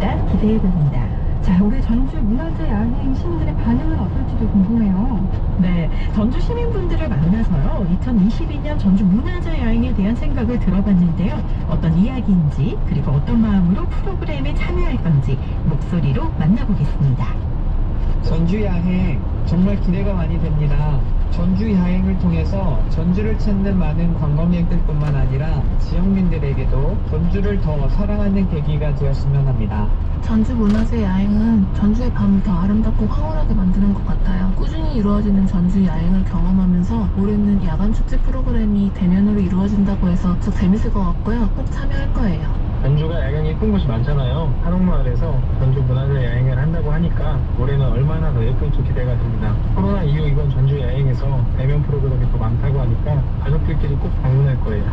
있습니다. 기대해봅니다. 자, 올해 전주 문화재 야행 시민들의 반응은 어떨지도 궁금해요. 네, 전주 시민분들을 만나서요, 2022년 전주 문화재 야행에 대한 생각을 들어봤는데요. 어떤 이야기인지, 그리고 어떤 마음으로 프로그램에 참여할 건지 목소리로 만나보겠습니다. 전주 야행 정말 기대가 많이 됩니다. 전주 야행을 통해서 전주를 찾는 많은 관광객들뿐만 아니라 지역민들에게도 전주를 더 사랑하는 계기가 되었으면 합니다. 전주 문화재 야행은 전주의 밤을 더 아름답고 황홀하게 만드는 것 같아요. 꾸준히 이루어지는 전주 야행을 경험하면서 올해는 야간 축제 프로그램이 대면으로 이루어진다고 해서 더 재밌을 것 같고요. 꼭 참여할 거예요. 전주가 야경이 예쁜 곳이 많잖아요. 한옥마을에서 전주 문화재 야행을 한다고 하니까 올해는 얼마나 더 예쁠지 기대가 됩니다. 코로나 이후 이번 전주 야행에서 대면 프로그램이 더 많다고 하니까 가족들끼리 꼭 방문할 거예요.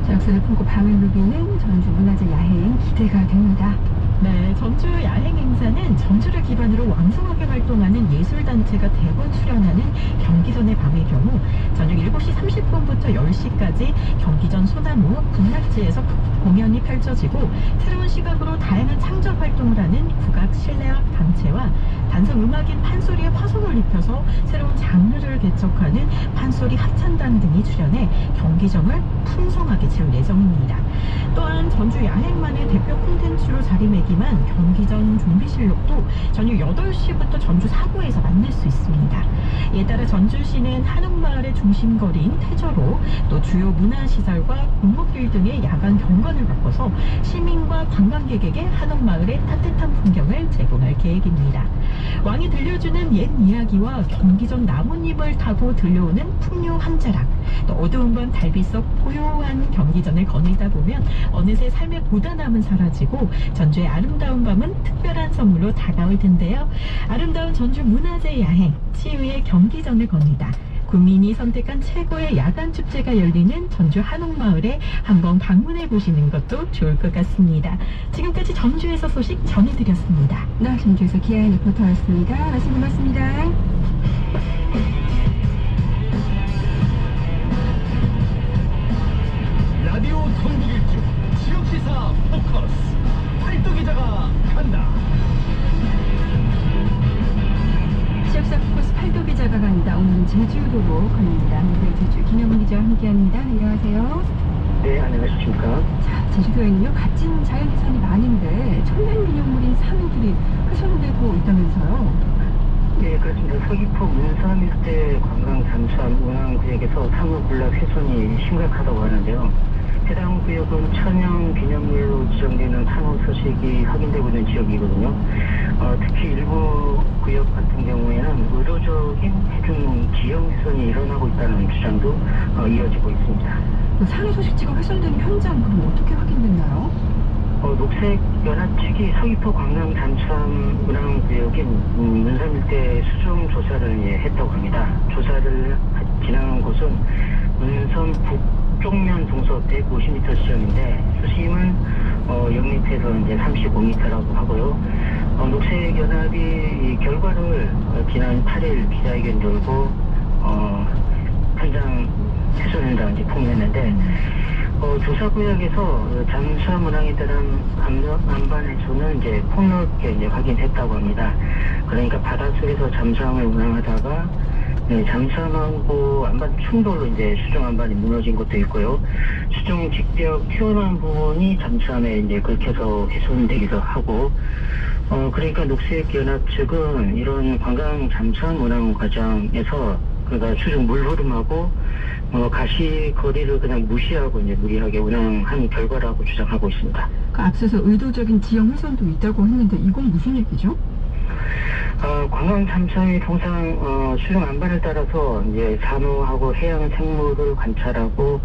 자, 역사를 품고 밤을 누비는 전주 문화재 야행 기대가 됩니다. 네, 전주 야행 행사는 전주를 기반으로 왕성하게 활동하는 예술단체가 대거 출연하는 경기전의 밤의 경우 저녁 7시 30분부터 10시까지 경기전 소나무 군락지에서 공연이 펼쳐지고 새로운 시각으로 다양한 창작 활동을 하는 국악 실내악 단체와 단성 음악인 판소리에 화성을 입혀서 새로운 장르를 개척하는 판소리 합창단 등이 출연해 경기정을 풍성하게 채울 예정입니다. 또한 전주 야행만의 대표 콘텐츠로 자리매김한 경기전 좀비 실력도 저녁 8시부터 전주 사구에서 만날 수 있습니다. 이에 따라 전주시는 한옥마을의 중심거리인 태저로 또 주요 문화시설과 골목길 등의 야간 경관을 바꿔서 시민과 관광객에게 한옥마을의 따뜻한 풍경을 제공할 계획입니다. 왕이 들려주는 옛 이야기와 경기전 나뭇잎을 타고 들려오는 풍류 한자락, 또 어두운 밤 달빛 속 고요한 경기전을 거닐다 보면 어느새 삶의 고단함은 사라지고 전주의 아름다운 밤은 특별한 선물로 다가올 텐데요. 아름다운 전주 문화재 야행, 치유의 경기전을 거니다 국민이 선택한 최고의 야간 축제가 열리는 전주 한옥마을에 한번 방문해 보시는 것도 좋을 것 같습니다. 지금까지 전주에서 소식 전해드렸습니다. 네, 전주에서 기아의 리포터였습니다. 말씀 고맙습니다. 라디오 전국일주 지역시사 포커스 팔도기자가 간다. 지역사 포커스 팔도 기자가 간다. 오늘은 제주도로 갑니다. 네, 제주 김영훈 기자와 함께합니다. 안녕하세요. 네, 안녕하십니까. 자, 제주도에는요 값진 자연유산이 많은데 천연기념물인 사면들이 훼손되고 있다면서요. 네, 그렇습니다. 서귀포 문산 일대 관광 잠수함 운항구역에서 사무군락 훼손이 심각하다고 하는데요. 해당 구역은 천연기념물로 지정되는 산호 서식이 확인되고 있는 지역이거든요. 특히 일부 구역 같은 경우에는 의도적인 해중 지형 훼손이 일어나고 있다는 주장도 이어지고 있습니다. 산호 소식지가 훼손된 현장 그럼 어떻게 확인됐나요? 녹색연합 측이 서귀포 관광 잠수함 운항구역인 문산 일대 수중 조사를 했다고 합니다. 조사를 진행한 곳은 문선 북쪽면 동서 150m 지점인데 수심은 0m에서 이제 35m라고 하고요. 녹색연합이 결과를 지난 8일 기자회견 열고 현장 훼손현장을 이제 폭로했는데 조사구역에서 잠수함 운항에 따른 안반 훼손은 이제 폭넓게 이제 확인했다고 합니다. 그러니까 바닷속에서 잠수함을 운항하다가 잠수함하고 안반 충돌로 이제 수중 안반이 무너진 것도 있고요. 수중 직벽 튀어나온 부분이 잠수함에 이제 긁혀서 훼손되기도 하고, 그러니까 녹색연합 측은 이런 관광 잠수함 운항 과정에서 그러니까 수중 물 흐름하고 가시 거리를 그냥 무시하고 이제 무리하게 운항한 결과라고 주장하고 있습니다. 그 앞서서 의도적인 지형 훼손도 있다고 했는데 이건 무슨 얘기죠? 관광 잠수함이 통상 수중 안반을 따라서 이제 산호하고 해양 생물을 관찰하고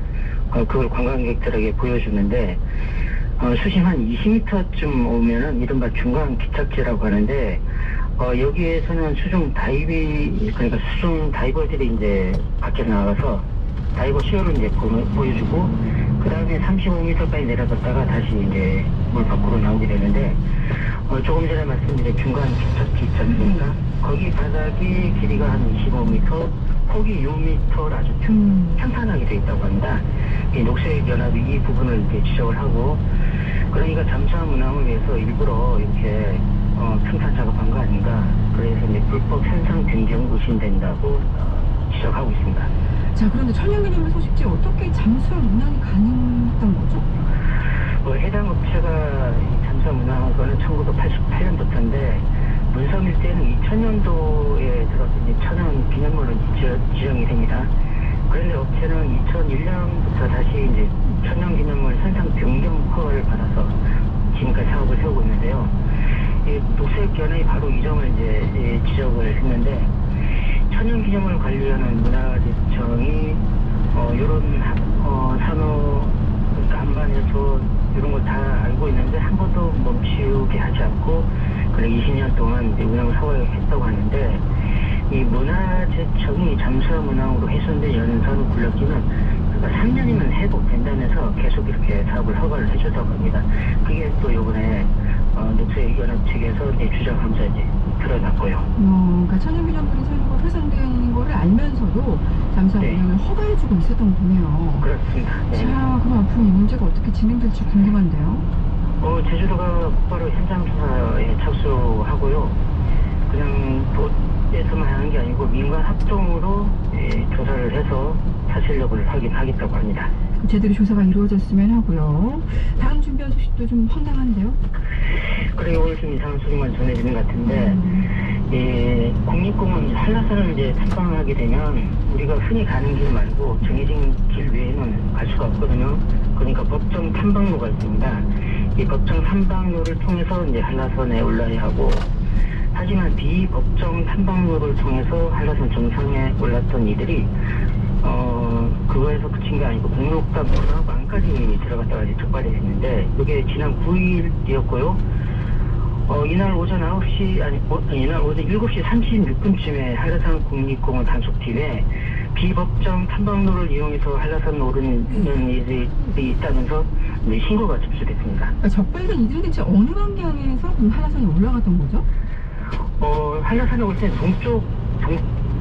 그걸 관광객들에게 보여주는데 수심 한 20m쯤 오면은 이른바 중간 기착지라고 하는데 여기에서는 수중 다이버들이 이제 밖에 나가서 다이버 시야로 이제 보여주고 그 다음에 35m까지 내려갔다가 다시 이제 물 밖으로 나오게 되는데 조금 전에 말씀드린 중간 기착지 있지 않습니까? 거기 바닥이 길이가 한 25m, 폭이 6m로 아주 탄탄하게 되어 있다고 합니다. 이 녹색연합이 이 부분을 이제 지적을 하고 그러니까 잠수함 운항을 위해서 일부러 이렇게 생산 작업한 거 아닌가. 그래서 이제 불법 현상 변경 의심된다고 지적하고 있습니다. 자, 그런데 천연기념물 소식지 어떻게 잠수함 운항이 가능했던 거죠? 해당 업체가 이 잠수함 운항한 거는 1988년부터인데 문성 일대는 2000년도에 들어서 이제 천연 기념물로 지정이 됩니다. 그런데 업체는 2001년부터 다시 이제 천연 기념물 현상 변경 허가를 받아서 지금까지 사업을 세우고 있는데요. 이 녹색연합이 바로 이 점을 이제 지적을 했는데 천연 기념물 관리하는 문화재청이 이런 산업 안반에서 이런 걸 다 알고 있는데 한 번도 멈추게 하지 않고 그래 20년 동안 운항을 사업했다고 하는데 이 문화재청이 잠수함 운항으로 훼손된 연산후 굴러기는 그러니까 3년이면 회복된다면서 계속 이렇게 사업을 허가를 해줬다고 합니다. 그게 또 이번에 녹색연합 측에서 이제 주장하면서 이제 드러났고요. 그러니까 천연기념물이 산후가 훼손된 거를 알면서도 잠수함 네. 운항을 허가해주고 있었던 거네요. 그렇습니다. 네. 자, 그럼 앞으로 이 문제가 어떻게 진행될지 궁금한데요. 제주도가 곧바로 현장 조사에 착수하고요. 그냥 도에서만 하는 게 아니고 민간 합동으로 조사를 해서 사실력을 확인하겠다고 합니다. 제대로 조사가 이루어졌으면 하고요. 다음 준비한 소식도 좀 황당한데요. 그래 오늘 좀 이상한 소리만 전해지는 것 같은데 국립공원 한라산을 이제 탐방하게 되면 우리가 흔히 가는 길 말고 정해진 길 외에는 갈 수가 없거든요. 그러니까 법정 탐방로가 있습니다. 이 법정 탐방로를 통해서 이제 한라산에 올라야 하고 하지만 비법정 탐방로를 통해서 한라산 정상에 올랐던 이들이 그거에서 그친 게 아니고 공록담 안까지 들어갔다가 이제 적발이 됐는데 이게 지난 9일이었고요. 이날 오전 7시 36분쯤에 한라산 국립공원 단속팀에 비법정 탐방로를 이용해서 한라산 오르는 이들이 있다면서 이제 신고가 접수됐습니다. 그러니까 적발된 이들은 대체 어느 방향에서 그럼 한라산에 올라갔던 거죠? 한라산에 올 때는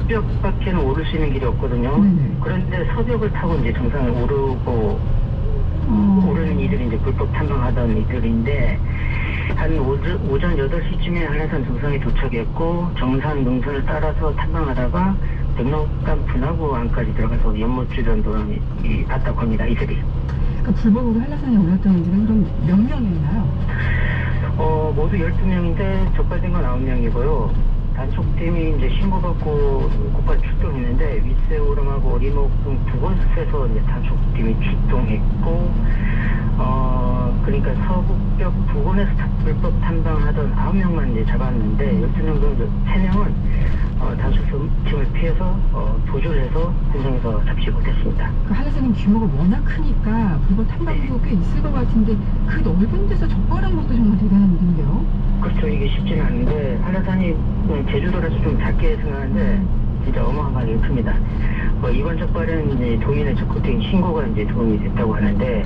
동벽밖에는 오를 수 있는 길이 없거든요. 네네. 그런데 서벽을 타고 이제 정상을 오르고 오르는 이들이 이제 불법 탐방하던 이들인데 한 오전 8시쯤에 한라산 정상에 도착했고 정상 능선을 따라서 탐방하다가 백록담 분화구 안까지 들어가서 연못 주변 도람이 봤다고 합니다. 이들이. 그러니까 불법으로 한라산에 올랐던 이들은 그럼 몇 명이었나요? 모두 12명인데 적발된 건 9명이고요. 단속팀이 이제 신고받고 곧바로 출동했는데 윗세오름하고 어리목 등 두 곳에서 이제 단속팀이 출동했고 그러니까 서북벽 부근에서 불법 탐방하던 9명만 이제 잡았는데 12명 중 3명은 단속팀을 피해서 도주를 해서 현장에서 잡지 못했습니다. 그 한라산은 규모가 워낙 크니까 불법 탐방도 꽤 있을 것 같은데 그 넓은 데서 적발한 것도 정말 대단한 일인데요. 그렇죠. 이게 쉽지는 않은데 한라산이 제주도라서 좀 작게 생각하는데 진짜 어마어마하게 큽니다. 이번 적발은 이제 도민의 적극적인 신고가 이제 도움이 됐다고 하는데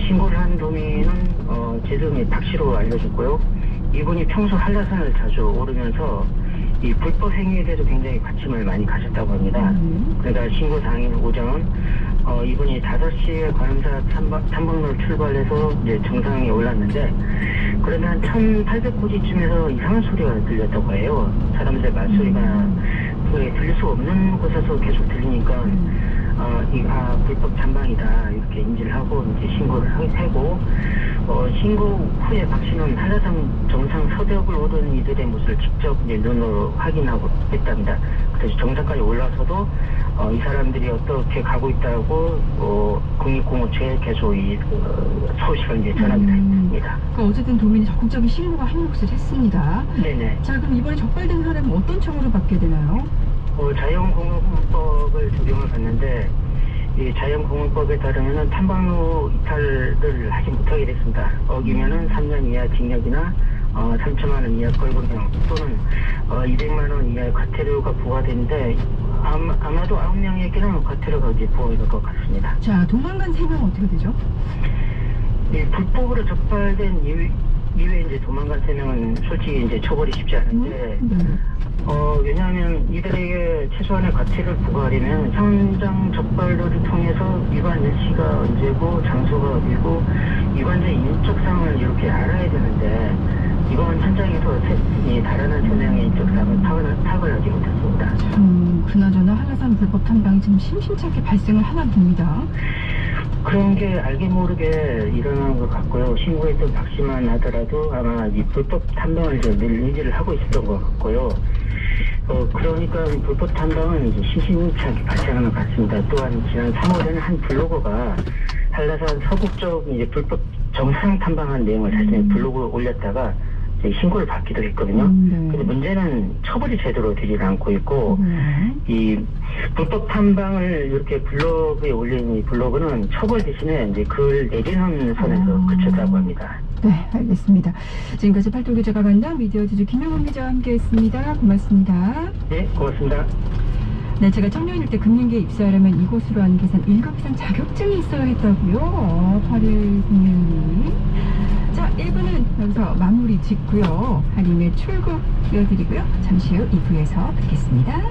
신고를 한 도민은 제 이름이 박씨로 알려졌고요. 이분이 평소 한라산을 자주 오르면서 이 불법 행위에 대해서 굉장히 관심을 많이 가졌다고 합니다. 그러니까 신고 당일 오전 이분이 5시에 관음사 탐방로를 출발해서 이제 정상에 올랐는데 그러면 한 1800고지쯤에서 이상한 소리가 들렸다고 해요. 사람들 말소리가 들릴 수 없는 곳에서 계속 들리니까 불법 탐방이다 이렇게 인지를 하고 이제 신고를 하고 신고 후에 박 씨는 한라산 정상 서벽을 오르는 이들의 모습을 직접 이제 눈으로 확인하고 했답니다. 그래서 정상까지 올라서도 이 사람들이 어떻게 가고 있다고 국립공원청에 계속 이 소식을 이제 전하게 됩니다. 그러니까 어쨌든 도민이 적극적인 신고와 한 몫을 했습니다. 네네. 자, 그럼 이번에 적발된 사람은 어떤 처벌을 받게 되나요? 자연공원법을 적용을 받는데 이 자연공원법에 따르면은 탐방로 이탈을 하지 못하게 됐습니다. 어기면은 3년 이하 징역이나 3천만 원 이하 벌금형 또는 200만 원 이하의 과태료가 부과되는데 아마도 9명에게는 과태료가 이제 부과될 것 같습니다. 자, 도망간 3명은 어떻게 되죠? 이 불법으로 적발된 이외에 이제 도망간 3명은 솔직히 이제 처벌이 쉽지 않은데, 왜냐하면 이들에게 최소한의 가치를 부과하려면 현장 적발로를 통해서 위반 일시가 언제고 장소가 어디고 위반자의 인적사항을 이렇게 알아야 되는데, 이번 현장에서 이 달아난 3명의 인적사항을 파악을 하지 못했습니다. 그나저나 한라산 불법 탐방이 지금 심심찮게 발생을 하나 봅니다. 그런 게 알게 모르게 일어나는 것 같고요. 신고했던 당시만 하더라도 아마 이 불법 탐방을 늘 인지를 하고 있었던 것 같고요. 그러니까 불법 탐방은 이제 심심찮게 발생하는 것 같습니다. 또한 지난 3월에는 한 블로거가 한라산 서북쪽 이제 불법 정상 탐방한 내용을 자신의 블로그에 올렸다가 이제 신고를 받기도 했거든요. 근데 문제는 처벌이 제대로 되지 않고 있고, 이 불법 탐방을 이렇게 블로그에 올린 이 블로그는 처벌 대신에 이제 글 내리는 선에서 그쳤다고 합니다. 네, 알겠습니다. 지금까지 팔도 기자가 간다 미디어 지주 김영훈 기자와 함께했습니다. 고맙습니다. 네, 고맙습니다. 네, 제가 청년일 때 금융계에 입사하려면 이곳으로 하는 계산 1급 이상 자격증이 있어야 했다고요. 8106님. 자, 1부는 여기서 마무리 짓고요. 한림의 출국 이어드리고요. 잠시 후 2부에서 뵙겠습니다.